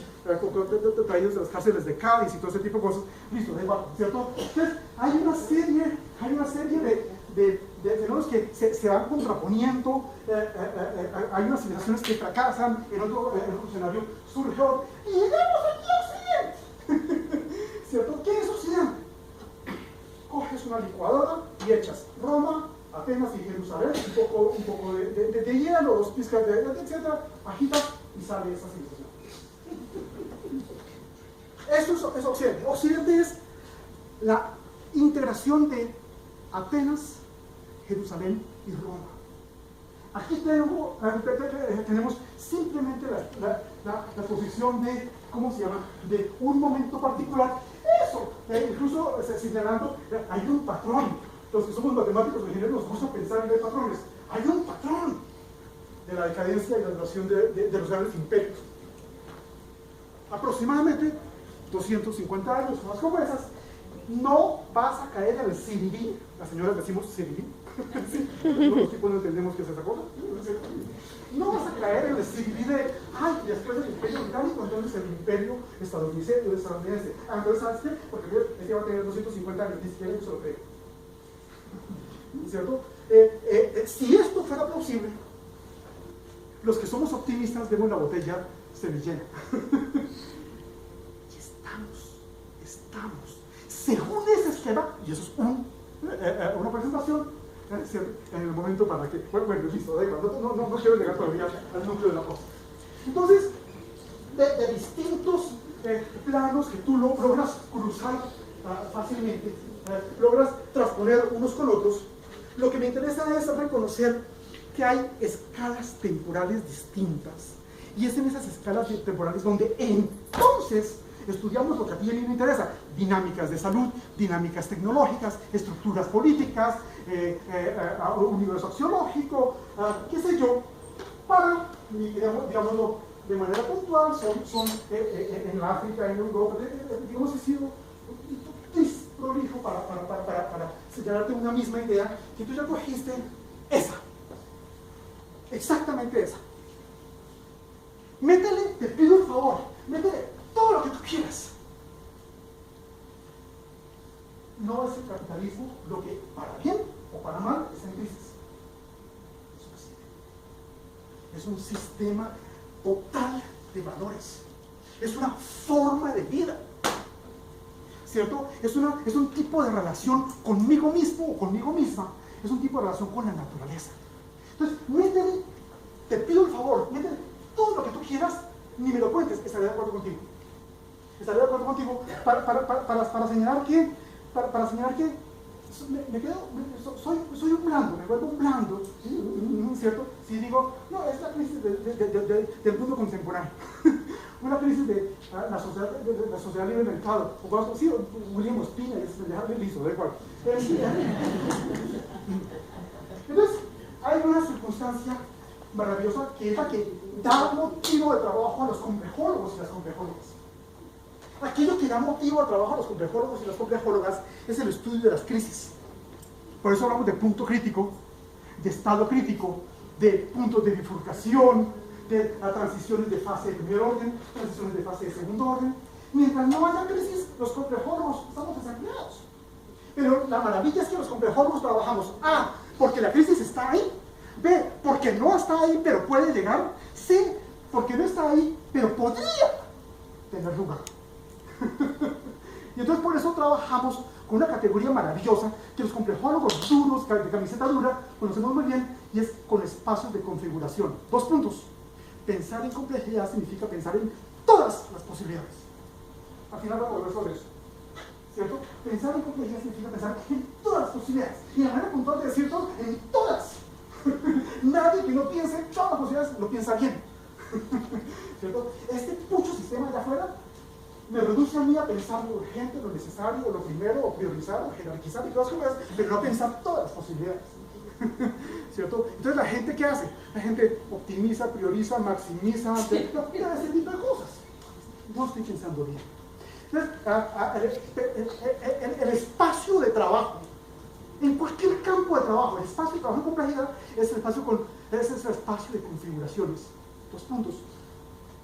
traídos de las cárceles de Cádiz y todo ese tipo de cosas, listo, da igual, ¿cierto? Entonces, hay una serie de fenómenos que se van contraponiendo, hay unas civilizaciones que fracasan, en otro escenario surge otro, y llegamos aquí a Occidente, ¿cierto? ¿Qué es Occidente? Coges una licuadora y echas Roma, Atenas y Jerusalén, un poco de hielo, 2 pizcas de etcétera, agitas y sale esa civilización. Eso es Occidente. Occidente es la integración de Atenas, Jerusalén y Roma. Aquí tenemos simplemente la posición de, ¿cómo se llama?, de un momento particular. Eso, incluso señalando, hay un patrón. Los que somos matemáticos o ingenieros nos gusta pensar en patrones. Hay un patrón de la decadencia y la duración de los grandes imperios. Aproximadamente 250 años, más como esas, no vas a caer en el siribí. Las señoras decimos siribí. Sí, los tipos no entendemos qué es esa cosa. No vas a caer en el siribí de, ay, después del imperio británico, entonces el imperio estadounidense. Entonces, ¿sabes qué? Porque ese va a tener 250 años, ni siquiera yo se lo creo. ¿Cierto? Si esto fuera posible, los que somos optimistas vemos la botella semillera. Y estamos, según ese esquema, y eso es una presentación, en el momento para que, bueno, listo, no quiero llegar todavía al núcleo de la cosa. Entonces, de distintos planos que tú logras cruzar fácilmente, logras transponer unos con otros, lo que me interesa es reconocer que hay escalas temporales distintas. Y es en esas escalas temporales donde entonces estudiamos lo que a ti y a mí me interesa: dinámicas de salud, dinámicas tecnológicas, estructuras políticas, universo axiológico, qué sé yo, para, digámoslo de manera puntual, son en África, en Europa, digamos, he sido prolijo para señalarte una misma idea que tú ya cogiste esa, exactamente esa. Métele, te pido un favor, métele todo lo que tú quieras. No es el capitalismo lo que, para bien o para mal, está en crisis. Es un sistema total de valores. Es una forma de vida. ¿Cierto? Es un tipo de relación conmigo mismo o conmigo misma. Es un tipo de relación con la naturaleza. Entonces, métele, te pido un favor, métele todo lo que tú quieras, ni me lo cuentes, estaré de acuerdo contigo. Estaré de acuerdo contigo para señalar que, me quedo, soy un blando, me vuelvo un blando, ¿cierto? Si digo, no, es la crisis del mundo contemporáneo, una crisis de la sociedad libre de mercado, o cosas así, William Ospina, y es dejarle listo, da igual. Entonces, hay una circunstancia maravillosa que es la que da motivo de trabajo a los complejólogos y las complejólogas. Aquello que da motivo de trabajo a los complejólogos y las complejólogas es el estudio de las crisis. Por eso hablamos de punto crítico, de estado crítico, de puntos de bifurcación, de transiciones de fase de primer orden, transiciones de fase de segundo orden. Mientras no haya crisis, los complejólogos estamos desempleados. Pero la maravilla es que los complejólogos trabajamos A, porque la crisis está ahí; B, porque no está ahí, pero puede llegar; C, porque no está ahí, pero podría tener lugar. Y entonces por eso trabajamos con una categoría maravillosa que los complejólogos duros, de camiseta dura, conocemos muy bien, y es con espacios de configuración. 2 puntos. Pensar en complejidad significa pensar en todas las posibilidades. Al final vamos a volver sobre eso, ¿cierto? Pensar en complejidad significa pensar en todas las posibilidades. Y la manera puntual de decir todo, en todas. Nadie que no piense en todas las posibilidades lo piensa bien. ¿Cierto? Este pucho sistema allá afuera me reduce a mí a pensar lo urgente, lo necesario, lo primero, o priorizar, o jerarquizar y todas las cosas, pero no pensar todas las posibilidades. ¿Cierto? Entonces, ¿la gente qué hace? La gente optimiza, prioriza, maximiza, ese tipo de cosas. No estoy pensando bien. Entonces, el espacio de trabajo, en cualquier campo de trabajo, el espacio de trabajo en complejidad es el espacio de configuraciones. 2 puntos.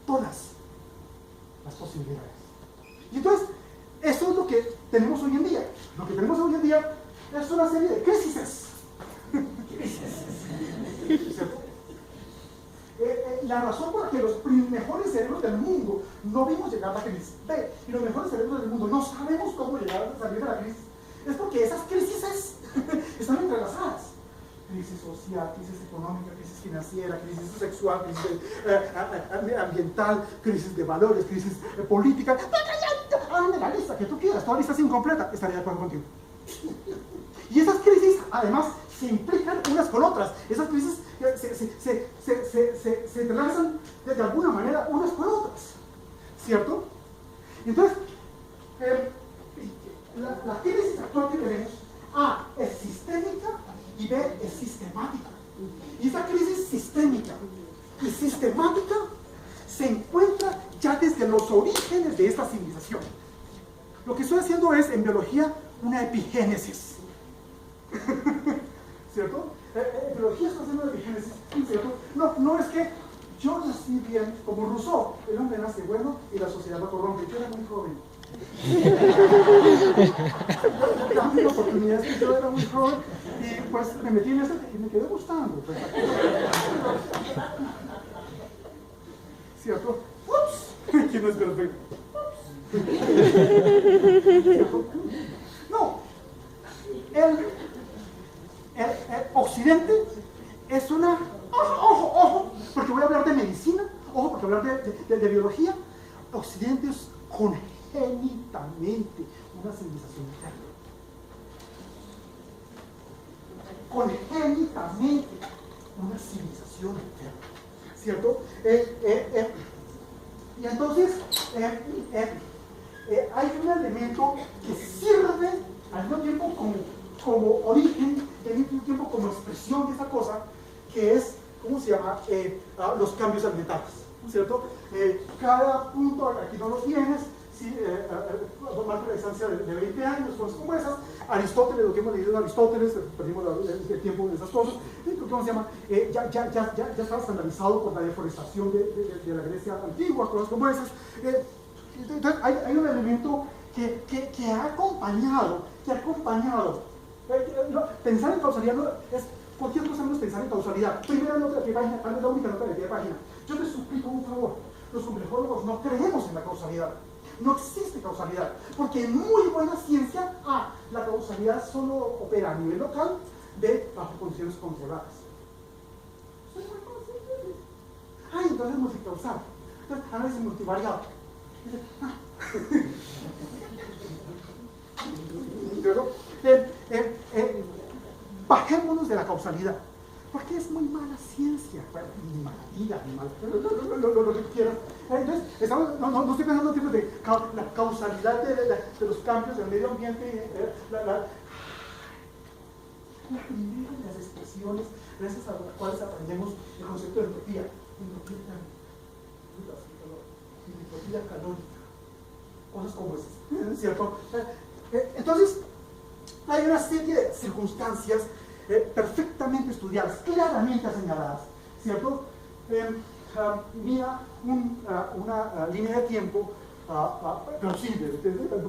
Todas las posibilidades. Y entonces, eso es lo que tenemos hoy en día. Lo que tenemos hoy en día es una serie de crisis. ¿Cierto? La razón por la que los mejores cerebros del mundo no vimos llegar a la crisis, y los mejores cerebros del mundo no sabemos cómo llegar a salir de la crisis, es porque esas crisis están entrelazadas. Crisis social, crisis económica, crisis financiera, crisis sexual, crisis ambiental, crisis de valores, crisis política. Háganme la lista que tú quieras, toda lista es incompleta, estaré de acuerdo contigo. Y esas crisis, además, se implican unas con otras. Esas crisis se entrelazan de alguna manera unas con otras, ¿cierto? Entonces, la crisis actual que tenemos, A, es sistémica y B, es sistemática. Y esa crisis sistémica y sistemática se encuentra ya desde los orígenes de esta civilización. Lo que estoy haciendo es, en biología, una epigénesis. ¿Cierto? En biología estoy haciendo una epigénesis, ¿cierto? No es que yo nací bien, como Rousseau, el hombre nace bueno y la sociedad lo corrompe. Yo era muy joven. Dame la oportunidad, que yo era muy joven y pues me metí en esto y me quedé gustando. ¿Cierto? ¡Ups! ¿Quién no es perfecto? ¿Cierto? No. El Occidente es una... Ojo, porque voy a hablar de medicina, ojo, porque voy a hablar de biología. Occidente es congénitamente una civilización enferma. Congénitamente una civilización enferma, ¿cierto? Y entonces hay un elemento que sirve al mismo tiempo como origen y al mismo tiempo como expresión de esa cosa, que es, ¿cómo se llama? Los cambios alimentarios, ¿cierto? Cada punto, aquí no lo tienes, ¿sí? Marca la distancia de 20 años, cosas como esas. Aristóteles, lo que hemos leído de Aristóteles, perdimos el tiempo en esas cosas. ¿Cómo se llama? Ya estaba escandalizado por la deforestación de la Grecia antigua, cosas como esas. Entonces hay un elemento que ha acompañado, pensar en causalidad es cualquier cosa menos pensar en causalidad. Primera nota de pie de página, tal vez la única nota de pie de página. Yo te suplico un favor, los complejólogos no creemos en la causalidad. No existe causalidad, porque en muy buena ciencia, la causalidad solo opera a nivel local, B, bajo condiciones controladas. Entonces es multicausal, entonces análisis multivariado. Bajémonos de la causalidad, porque es muy mala ciencia, ni maravilla, ni mala, lo que quieras. Entonces, no estoy pensando en términos de la causalidad de los cambios del medio ambiente, la primera de las expresiones gracias a las cuales aprendemos el concepto de entropía calórica, cosas como esas, ¿cierto? Entonces, hay una serie de circunstancias perfectamente estudiadas, claramente señaladas, ¿cierto? Mira una línea de tiempo plausible,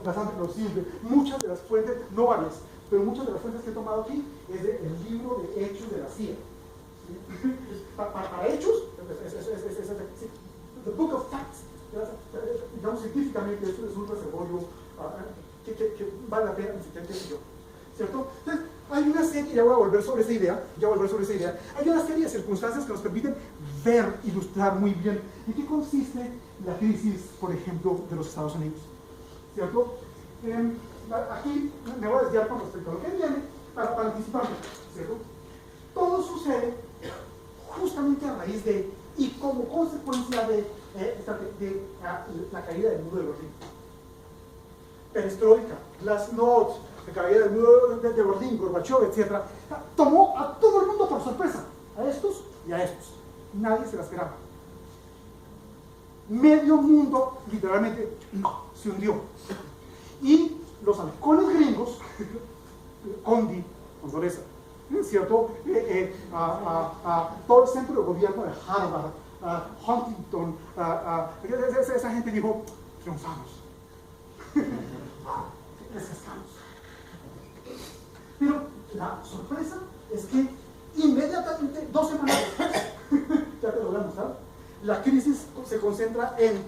bastante plausible. Muchas de las fuentes, no varias, pero muchas de las fuentes que he tomado aquí es del libro de Hechos de la CIA. ¿Sí? Para Hechos, the Book of Facts, digamos científicamente, esto es un desarrollo que vale la pena visitar, ¿cierto? Entonces, hay una serie, ya voy a volver sobre esa idea, hay una serie de circunstancias que nos permiten ver, ilustrar muy bien en qué consiste la crisis, por ejemplo, de los Estados Unidos, ¿cierto? Aquí me voy a desviar con respecto a lo que viene para anticiparme, ¿cierto? Todo sucede justamente a raíz de, y como consecuencia de la caída del muro de Berlín. Perestroika, Glasnost, la caída del muro de Berlín, Gorbachev, etc. Tomó a todo el mundo por sorpresa, a estos y a estos. Nadie se la esperaba. medio mundo literalmente se hundió. Y los halcones gringos, Condi, Condoreza, ¿cierto? Todo el centro de gobierno de Harvard, Huntington, esa gente dijo, triunfamos. Desestamos. Pero la sorpresa es que inmediatamente, 2 semanas después, ya te lo voy a mostrar, la crisis se concentra en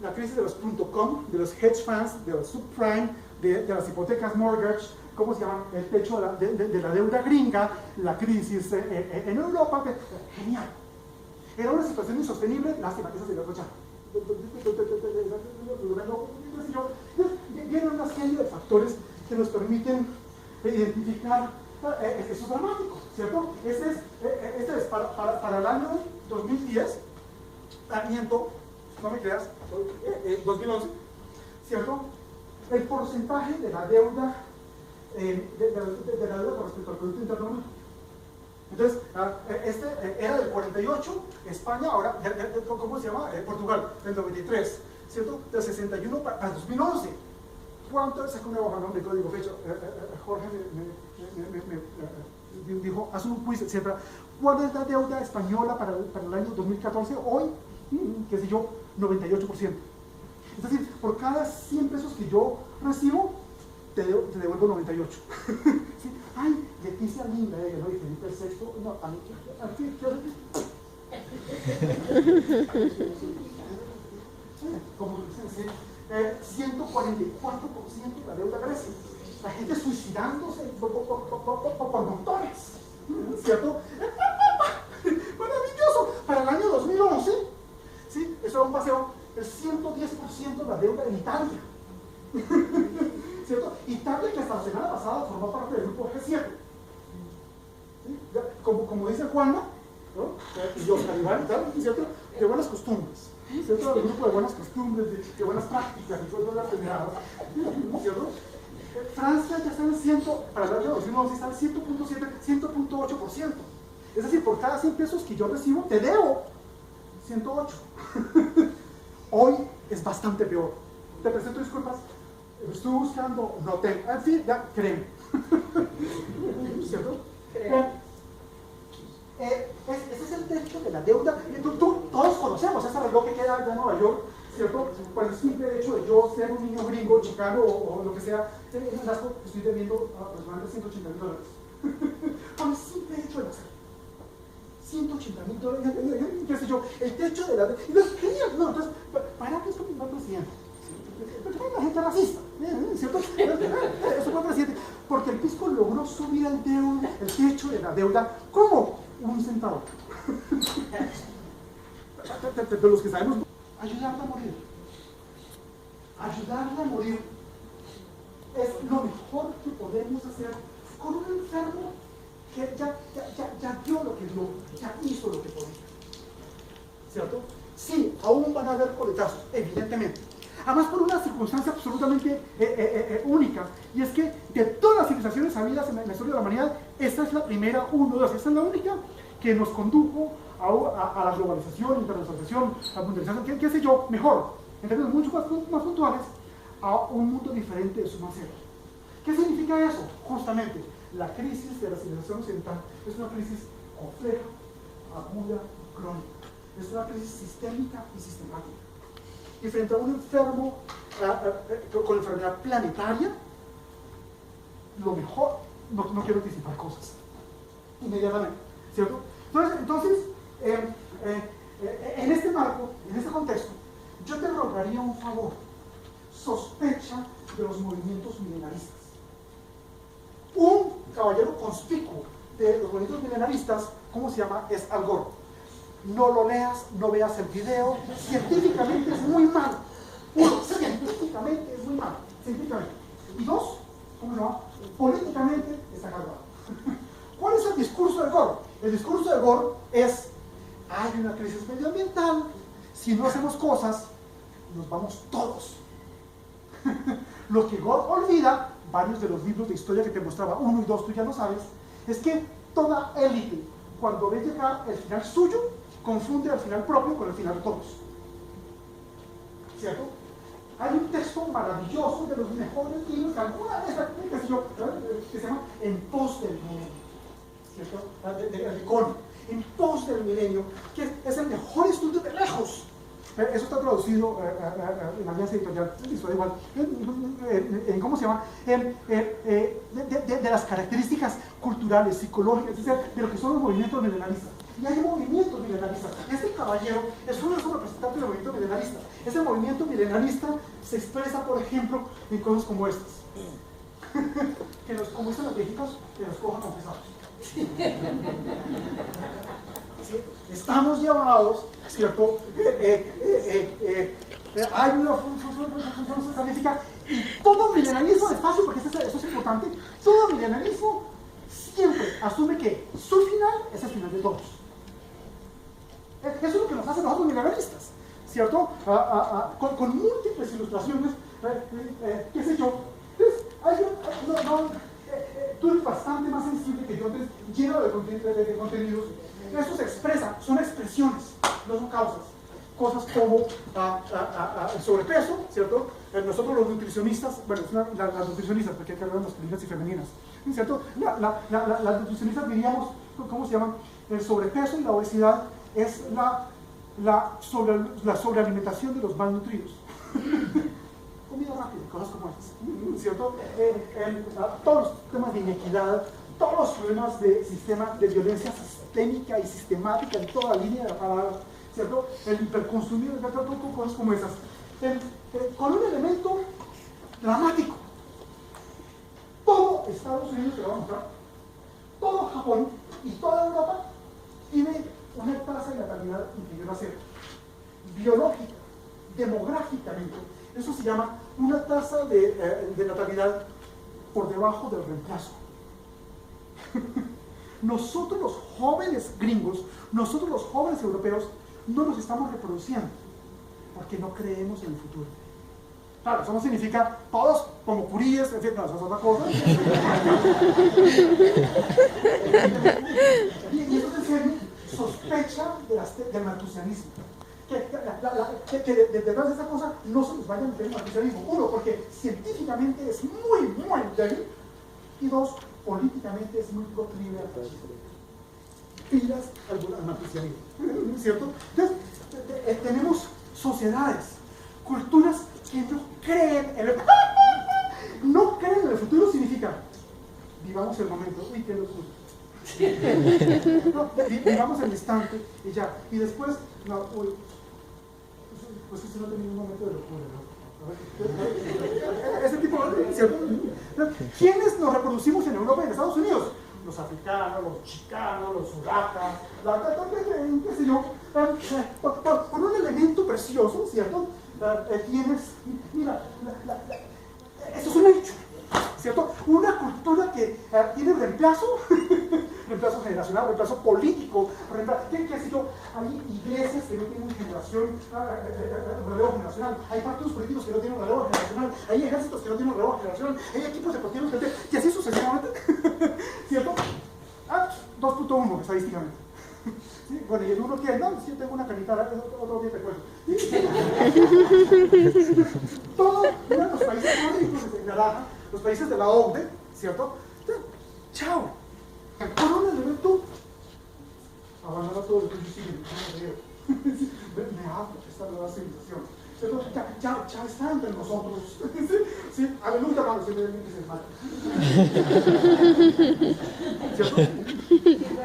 la crisis de los .com, de los hedge funds, de los subprime, de las hipotecas mortgage, ¿cómo se llama? El techo de la deuda gringa, la crisis en Europa. Genial. Era una situación insostenible, lástima que esa se le ya. Vienen una serie de factores que nos permiten identificar eso dramático, ¿cierto? Este es para el año 2010, miento, no me creas, 2011, ¿cierto? El porcentaje de la deuda de la deuda con respecto al Producto Interno Bruto. Entonces, era del 48, España, ahora, ¿cómo se llama? Portugal, del 93, ¿cierto? Del 61 para 2011. ¿Cuánto sacó una hoja de código fecha? Jorge me dijo, haz un quiz, etc. ¿Cuál es la deuda española para el año 2014? Hoy, qué sé yo, 98%. Es decir, por cada 100 pesos que yo recibo, te devuelvo 98. ¿Sí? Ay, Leticia linda, ella, ¿no? Y Felipe VI, no, a mí, como dicen, 144% de la deuda crece. La gente suicidándose por montones, ¿cierto? Maravilloso. Para el año 2011, ¿sí? Eso era un paseo, el 110% de la deuda en Italia. ¿Cierto? Italia, que hasta la semana pasada formó parte del grupo G7. ¿Sí? Como dice Juanma, ¿no? Y Oscar Iván, ¿cierto? De buenas costumbres, ¿cierto? El grupo de buenas costumbres, de buenas prácticas, y cosas generadas, ¿cierto? Francia ya está en para el año 2011 está en 100.7, 100.8%. Es decir, por cada 100 pesos que yo recibo, te debo 108. Hoy es bastante peor. Te presento disculpas. Estuve buscando, no tengo, en fin, ya, créeme. ¿Cierto? Ese es el techo de la deuda. Todos conocemos ese reloj que queda allá en Nueva York, ¿cierto? Por el simple hecho de yo ser un niño gringo, chicano o lo que sea, en el asco estoy debiendo aproximadamente $180,000. Por el simple hecho de hacerlo. $180,000, qué sé yo, el techo de la deuda. Y entonces, genial, no, entonces, ¿para qué es como un presidente? La gente racista, ¿cierto? Eso fue presidente, porque el fisco logró subir el techo de la deuda como 1 centavo. De los que sabemos, ayudarle a morir. Ayudarle a morir es lo mejor que podemos hacer con un enfermo que ya dio lo que dio, ya hizo lo que podía. ¿Cierto? Sí, aún van a haber coletazos, evidentemente. Además por una circunstancia absolutamente única, y es que de todas las civilizaciones habidas en la historia de la humanidad, esta es la primera, esta es la única que nos condujo a la globalización, internacionalización, a la mundialización, qué sé yo, mejor, en términos mucho más puntuales, a un mundo diferente de su ser. ¿Qué significa eso? Justamente, la crisis de la civilización occidental es una crisis compleja, aguda, crónica. Es una crisis sistémica y sistemática. Y frente a un enfermo con enfermedad planetaria, lo mejor, no quiero anticipar cosas, inmediatamente, ¿cierto? Entonces en este marco, en este contexto, yo te rogaría un favor: sospecha de los movimientos milenaristas. Un caballero conspicuo de los movimientos milenaristas, ¿cómo se llama? Es Al Gore. No lo leas, no veas el video, científicamente es muy malo. Uno, científicamente es muy malo, científicamente. Y dos, ¿cómo se llama? Políticamente está cargado. ¿Cuál es el discurso de Gore? El discurso de Gore es: hay una crisis medioambiental, si no hacemos cosas, nos vamos todos. Lo que Gore olvida, varios de los libros de historia que te mostraba, 1 y 2, tú ya lo sabes, es que toda élite, cuando ve llegar el final suyo, confunde al final propio con el final de todos. ¿cierto? Hay un texto maravilloso de los mejores libros que alguna vez, que se llama En pos del milenio, ¿cierto? De Icon, En pos del milenio, que es el mejor estudio de lejos. Eso está traducido en la alianza editorial, igual, ¿cómo se llama? De las características culturales, psicológicas, de lo que son los movimientos milenalistas. Y hay movimientos milenalistas. Este caballero es uno de esos representantes del movimiento milenalista. Ese movimiento milenalista se expresa, por ejemplo, en cosas como estas. Que los comunistas los viejitos que los cojan confesados. ¿Sí? Estamos llevados, ¿cierto? Hay una función estadística y todo milenalismo, despacio, porque eso es importante, todo milenalismo siempre asume que su final es el final de todos. Eso es lo que nos hace nosotros milenalistas, ¿cierto? Con múltiples ilustraciones, qué sé yo. Tú eres bastante más sensible que yo, entonces lleno de contenidos. Eso se expresa, son expresiones, no son causas. Cosas como el sobrepeso, ¿cierto? Nosotros los nutricionistas, bueno, las nutricionistas, porque hay que hablar de masculinas y femeninas, ¿cierto? Las nutricionistas diríamos, ¿cómo se llaman? El sobrepeso y la obesidad es la sobrealimentación de los malnutridos. Comida rápida, cosas como esas, ¿cierto? Todos los temas de inequidad, todos los problemas de sistema de violencia sistémica y sistemática en toda la línea de la palabra, ¿cierto? El hiperconsumismo, cosas como esas. Con un elemento dramático. Todo Estados Unidos, que lo vamos a mostrar, todo Japón y toda Europa tiene una tasa de natalidad inferior a cero. Biológica, demográficamente, eso se llama una tasa de natalidad por debajo del reemplazo. Nosotros los jóvenes gringos, nosotros los jóvenes europeos, no nos estamos reproduciendo porque no creemos en el futuro. Claro, eso no significa todos como curíes, en fin, no, eso es otra cosa. Y eso es en serio, sospecha del maltusianismo. Que detrás de esa cosa no se nos vaya a meter el maltusianismo. Uno, porque científicamente es muy, muy débil. Y dos, políticamente es muy proclive al fascismo. Pilas al maltusianismo, ¿cierto? Entonces, tenemos sociedades, culturas que no creen en el futuro. No creen en el futuro significa vivamos el momento. Uy, qué locura. No, vivamos el instante y ya. Y después, no, uy, pues eso no tenía un momento de locura, ¿no? Ese tipo de... ¿cierto? ¿Quiénes nos reproducimos en Europa y en Estados Unidos? Los africanos, los chicanos, los suracas, qué sé yo, por un elemento precioso, ¿cierto? Tienes, mira, eso es un hecho, ¿cierto? Una cultura que tiene reemplazo, reemplazo generacional, reemplazo político, qué sé yo, hay iglesias que no tienen relevo generacional, hay partidos políticos que no tienen relevo generacional, hay ejércitos que no tienen relevo generacional, hay equipos deportivos que no tienen, y así sucesivamente, ¿cierto? 2.1 estadísticamente. ¿Sí? Bueno, y el uno que no, si yo tengo una canita, otro día te cuento. Todos los países nórdicos de naranja, los países de la OCDE, ¿cierto? Chao. Por un elemento, abandona todo lo que yo sigo, me hago esta nueva civilización. Ya está entre nosotros. ¿Sí? Aleluya, hermano, si me ven que se ¿cierto?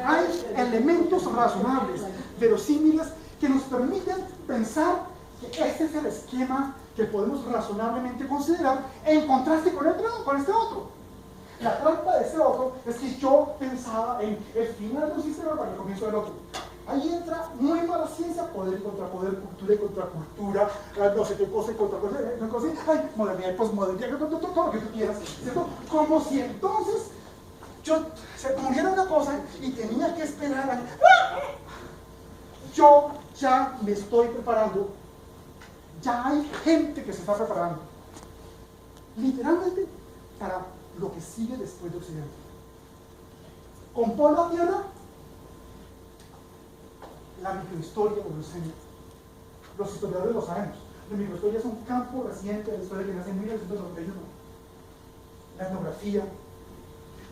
Hay elementos razonables, verosímiles, que nos permiten pensar que este es el esquema que podemos razonablemente considerar en contraste con este otro. La trampa de ese otro es que yo pensaba en el final de un sistema para el comienzo del otro. Ahí entra muy mala ciencia, poder contra poder, cultura y contra cultura, no sé qué cosa y contra cosa, ay, modernidad y posmodernidad, todo lo que tú quieras, ¿cierto? Como si entonces se muriera una cosa y tenía que esperar yo ya me estoy preparando, ya hay gente que se está preparando, literalmente, para lo que sigue después de Occidente. Con polvo a tierra, la microhistoria lo enseña. Los historiadores lo sabemos. La microhistoria es un campo reciente de la historia que nace en 1991. La etnografía,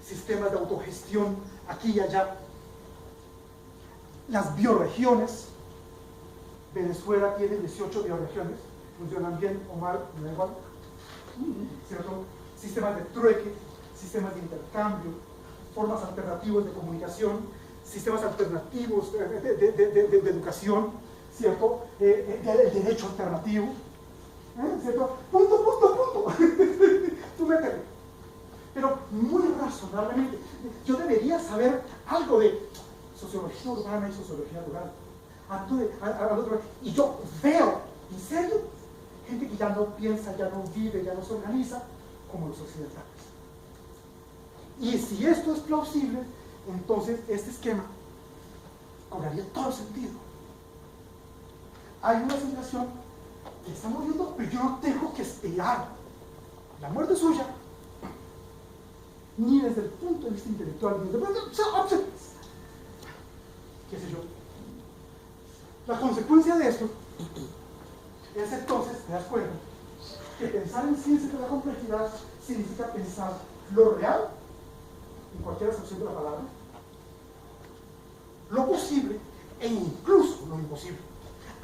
sistemas de autogestión aquí y allá, las bioregiones. Venezuela tiene 18 bioregiones, funcionan bien o mal, me da igual, ¿cierto? Sistemas de trueque, sistemas de intercambio, formas alternativas de comunicación, sistemas alternativos de educación, ¿cierto? El derecho alternativo, ¿cierto? Punto. Tú métele. Pero muy razonablemente, yo debería saber algo de sociología urbana y sociología rural. Y yo veo, en serio, gente que ya no piensa, ya no vive, ya no se organiza como los occidentales. Y si esto es plausible, entonces este esquema cobraría todo sentido. Hay una sensación que está muriendo, pero yo no tengo que esperar la muerte suya, ni desde el punto de vista intelectual, ni desde el punto de vista, qué sé yo. La consecuencia de esto es entonces, te das cuenta, que pensar en ciencia de la complejidad significa pensar lo real, en cualquier acepción de la palabra, lo posible e incluso lo imposible.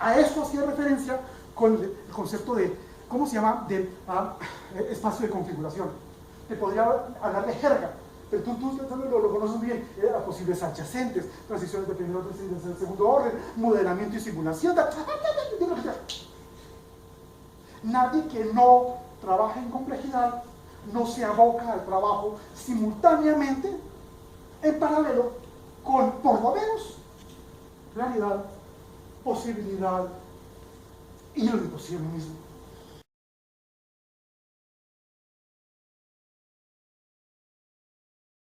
A esto hacía referencia con el concepto de, ¿cómo se llama?, del espacio de configuración. Te podría hablar de jerga, pero tú lo conoces bien, posibles adyacentes, transiciones de primero, transiciones de segundo orden, modelamiento y simulación. Nadie que no trabaja en complejidad no se aboca al trabajo simultáneamente, en paralelo, con, por lo menos, realidad, posibilidad y lo imposible mismo.